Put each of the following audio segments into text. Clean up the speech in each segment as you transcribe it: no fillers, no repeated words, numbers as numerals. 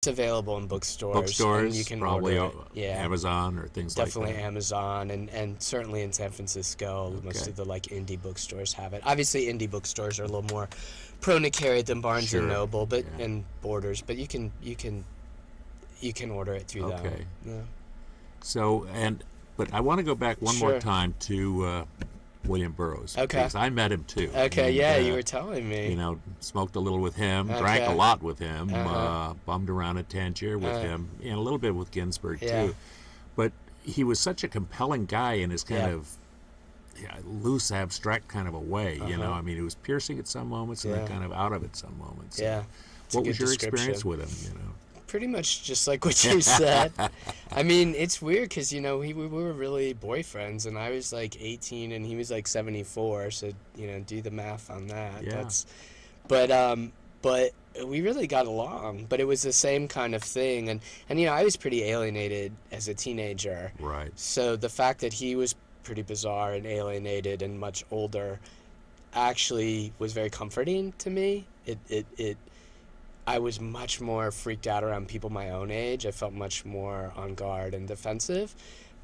It's available in bookstores. Bookstores, And you can probably order it. Yeah. Amazon or things Definitely like that. Amazon, and certainly in San Francisco, most Okay. of the like indie bookstores have it. Obviously, indie bookstores are a little more prone to carry it than Barnes and Sure. Noble, but Yeah. and Borders, but you can order it through them. Okay. Yeah. So, but I want to go back one more Sure. time to William Burroughs. Okay. Because I met him too. Okay, And, yeah, you were telling me. you know, smoked a little with him, Okay. drank a lot with him, Uh-huh. bummed around at Tangier with him, and a little bit with Ginsberg Yeah. too. But he was such a compelling guy in his kind Yeah. of loose, abstract kind of a way. You know, Uh-huh. I mean, he was piercing at some moments and then Yeah. kind of out of it some moments. Yeah. It's a What was good your description. experience with him? You know. Pretty much just like what you said. I mean, it's weird because, you know, we were really boyfriends, and I was like 18 and he was like 74, so, you know, do the math on that. Yeah. But we really got along, but it was the same kind of thing. And you know, I was pretty alienated as a teenager. Right. So the fact that he was pretty bizarre and alienated and much older actually was very comforting to me. I was much more freaked out around people my own age. I felt much more on guard and defensive.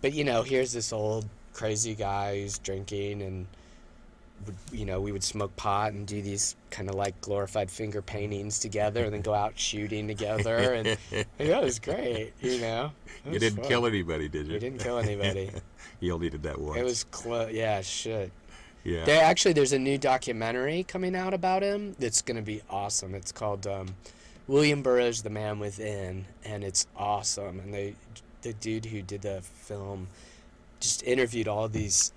But, you know, here's this old crazy guy who's drinking, and, you know, we would smoke pot and do these kind of like glorified finger paintings together and then go out shooting together. And yeah, it was great, you know. You didn't kill anybody, did you? We didn't kill anybody. You only did that once. It was yeah, shit. Yeah. There's a new documentary coming out about him that's going to be awesome. It's called William Burroughs, The Man Within, and it's awesome. And the dude who did the film just interviewed all these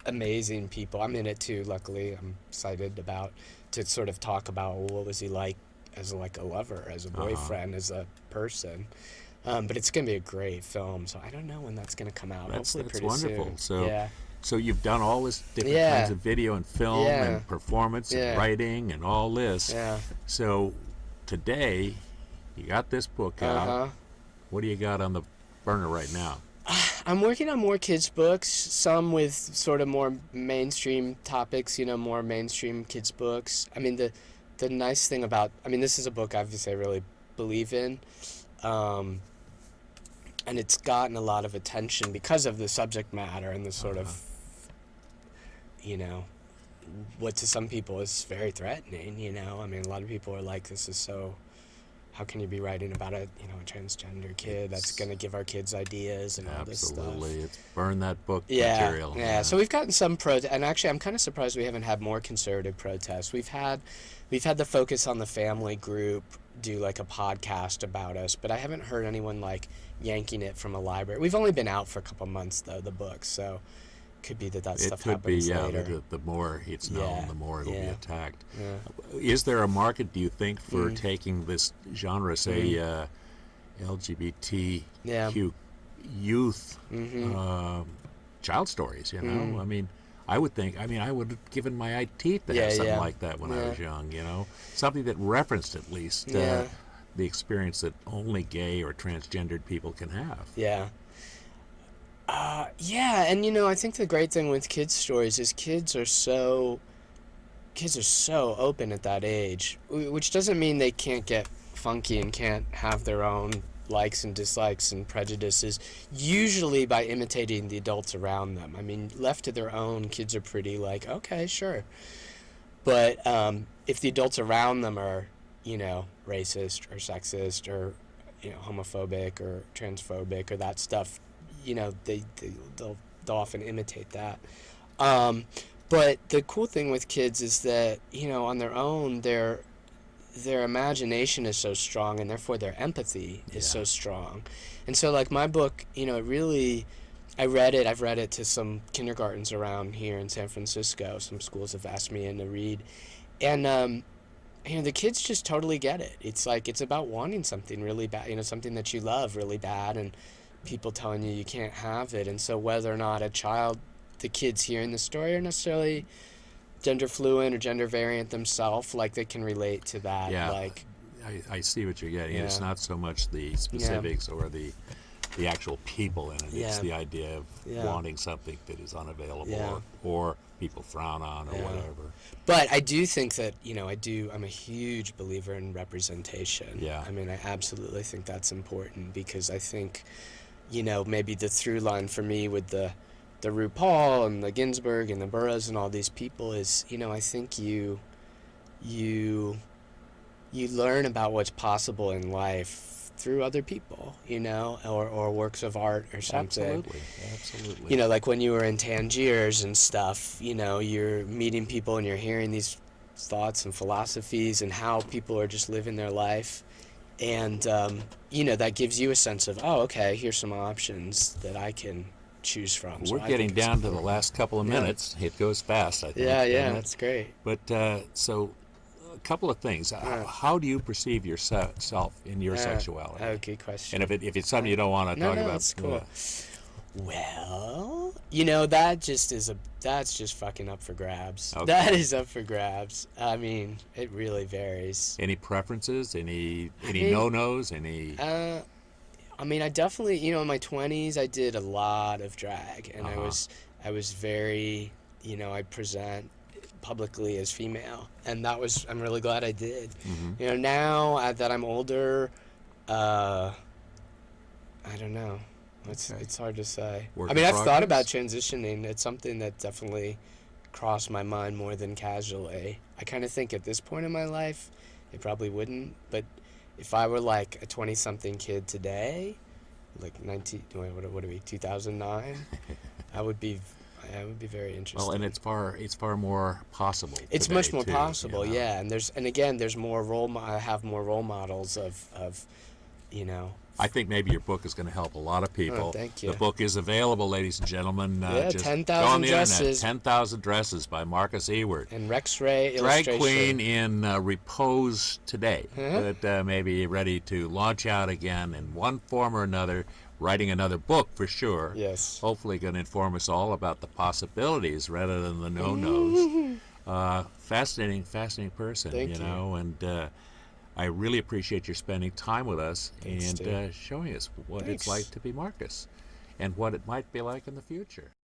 amazing people. I'm in it too, luckily. I'm excited to sort of talk about what was he like as like a lover, as a boyfriend, as a person. But it's going to be a great film, so I don't know when that's going to come out. Hopefully that's pretty wonderful. soon. So, yeah. so you've done all this different Yeah. kinds of video and film Yeah. and performance Yeah. and writing and all this. Yeah. So today, you got this book out. Uh-huh. What do you got on the burner right now? I'm working on more kids' books, some with sort of more mainstream topics, you know, more mainstream kids' books. I mean, the nice thing about, I mean, this is a book obviously I really believe in, and it's gotten a lot of attention because of the subject matter and the sort of, you know, what to some people is very threatening, you know. I mean, a lot of people are like, this is so, how can you be writing about a transgender kid that's going to give our kids ideas and all this stuff? Absolutely. It's burn that book Yeah, material. yeah. So we've gotten some and actually I'm kind of surprised we haven't had more conservative protests. We've had the Focus on the Family group do like a podcast about us, but I haven't heard anyone like yanking it from a library. We've only been out for a couple months though, the book, so could be that It stuff could be, happens yeah. later. The more it's known, Yeah, the more it'll be yeah. attacked. Yeah. Is there a market, do you think, for taking this genre, say, LGBTQ Yeah. youth child stories? You know, I mean, I would have given my eye teeth to have something like that when I was young. You know, something that referenced at least the experience that only gay or transgendered people can have. Yeah. Yeah, and you know, I think the great thing with kids' stories is kids are so open at that age, which doesn't mean they can't get funky and can't have their own likes and dislikes and prejudices, usually by imitating the adults around them. I mean, left to their own, kids are pretty like, okay, sure. But if the adults around them are, you know, racist or sexist or, you know, homophobic or transphobic or that stuff, you know, they'll often imitate that. But the cool thing with kids is that, you know, on their own, their imagination is so strong, and therefore their empathy is so strong. And so, like, my book, you know, I've read it to some kindergartens around here in San Francisco. Some schools have asked me in to read. And, you know, the kids just totally get it. It's like, it's about wanting something really bad, you know, something that you love really bad, and people telling you can't have it. And so whether or not the kids hearing the story are necessarily gender fluid or gender variant themselves, like, they can relate to that. Yeah, like, I see what you're getting. Yeah. It's not so much the specifics or the the actual people in it. Yeah. It's the idea of Yeah. wanting something that is unavailable Yeah. or people frown on or Yeah. whatever. But I do think that, I'm a huge believer in representation. Yeah. I mean, I absolutely think that's important because I think, maybe the through line for me with the RuPaul and the Ginsburg and the Burroughs and all these people is, I think you learn about what's possible in life through other people, or works of art or something. Absolutely. Like when you were in Tangiers and stuff, you're meeting people and you're hearing these thoughts and philosophies and how people are just living their life. And, that gives you a sense of, oh, okay, here's some options that I can choose from. We're getting down to the last couple of minutes. It goes fast, I think. Yeah, that's great. But so a couple of things. How do you perceive yourself in your sexuality? Oh, good question. And if it's something you don't want to talk about, that's cool. Well, that's just fucking up for grabs. Okay. That is up for grabs. I mean, it really varies. Any preferences? Any no-nos? I definitely, in my 20s, I did a lot of drag, and I was very, I present publicly as female, and I'm really glad I did. Mm-hmm. Now that I'm older, I don't know. It's hard to say. I've thought about transitioning. It's something that definitely crossed my mind more than casually. I kind of think at this point in my life, it probably wouldn't, but if I were like a 20-something kid today, like 2009, I would be very interested. Well, and it's far more possible. It's today, much more too, possible, yeah. And there's more I have more role models of. I think maybe your book is going to help a lot of people. Oh, thank you. The book is available, ladies and gentlemen. Just 10,000 go on the dresses. internet. 10,000 Dresses by Marcus Ewert. And Rex Ray Drag illustration. queen in repose today, but maybe ready to launch out again in one form or another, writing another book for sure. Yes. Hopefully going to inform us all about the possibilities rather than the no-nos. Fascinating person, Thank you. and I really appreciate your spending time with us. Thanks, and showing us what it's like to be Marcus and what it might be like in the future.